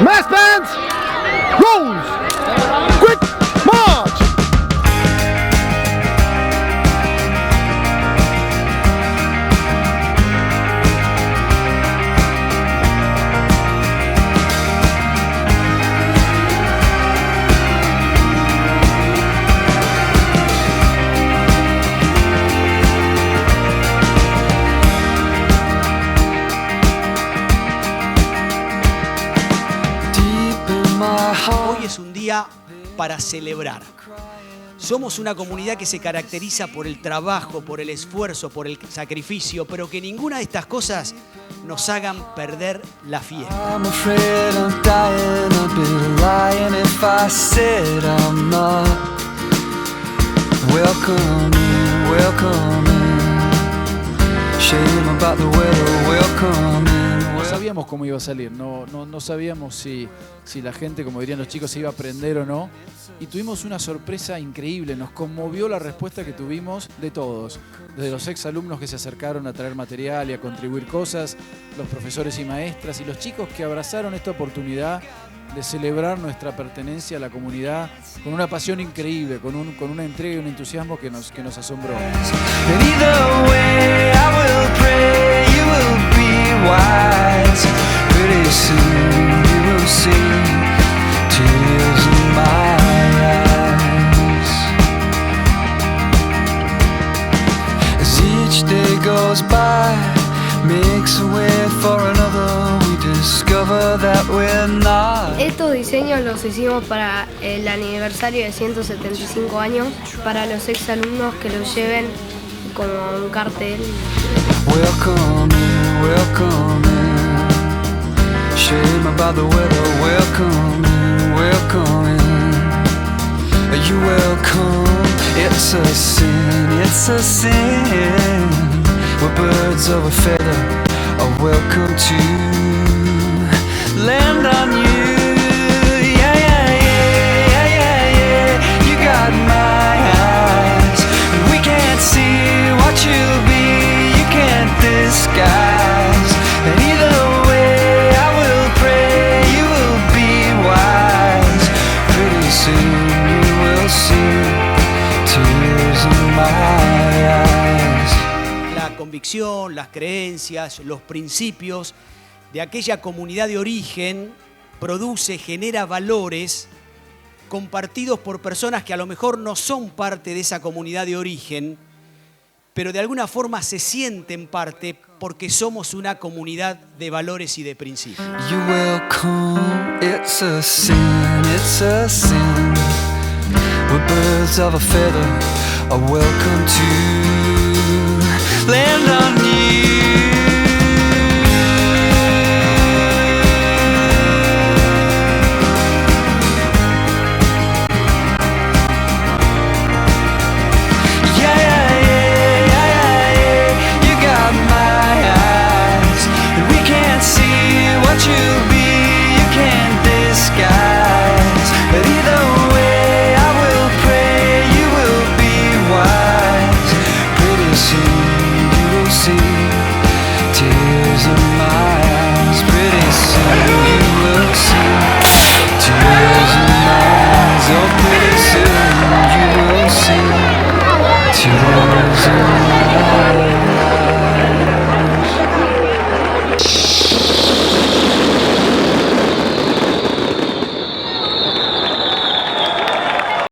Mass bands, rolls, quick march. Hoy es un día para celebrar. Somos una comunidad que se caracteriza por el trabajo, por el esfuerzo, por el sacrificio, pero que ninguna de estas cosas nos hagan perder la fiesta. I'm afraid I'm dying, I'd be lying if I said I'm not. Welcome in, welcome in. Shame about the weather, welcome in. No sabíamos cómo iba a salir, no sabíamos si la gente, como dirían los chicos, se iba a aprender o no. Y tuvimos una sorpresa increíble, nos conmovió la respuesta que tuvimos de todos. Desde los exalumnos que se acercaron a traer material y a contribuir cosas, los profesores y maestras y los chicos que abrazaron esta oportunidad de celebrar nuestra pertenencia a la comunidad con una pasión increíble, con una entrega y un entusiasmo que nos asombró. And either way, I will pray you will be wise. Pretty soon you will see tears in my eyes. As each day goes by, makes a way for another, we discover that we're not. Estos diseños los hicimos para el aniversario de 175 años, para los exalumnos que los lleven como un cartel. Welcome in, welcome in. Shame about the weather, welcome in, welcome in. Are you welcome? It's a sin, it's a sin. We're birds of a feather, are welcome to land on you. Yeah, yeah, yeah, yeah, yeah, yeah. You got my eyes, and we can't see what you'll be, you can't disguise. And either way, I will pray you will be wise. Pretty soon you will see tears in my eyes. La convicción, las creencias, los principios de aquella comunidad de origen genera valores compartidos por personas que a lo mejor no son parte de esa comunidad de origen, pero de alguna forma se sienten parte porque somos una comunidad de valores y de principios. You welcome, it's a sin, it's a sin. We're birds of a feather, are welcome to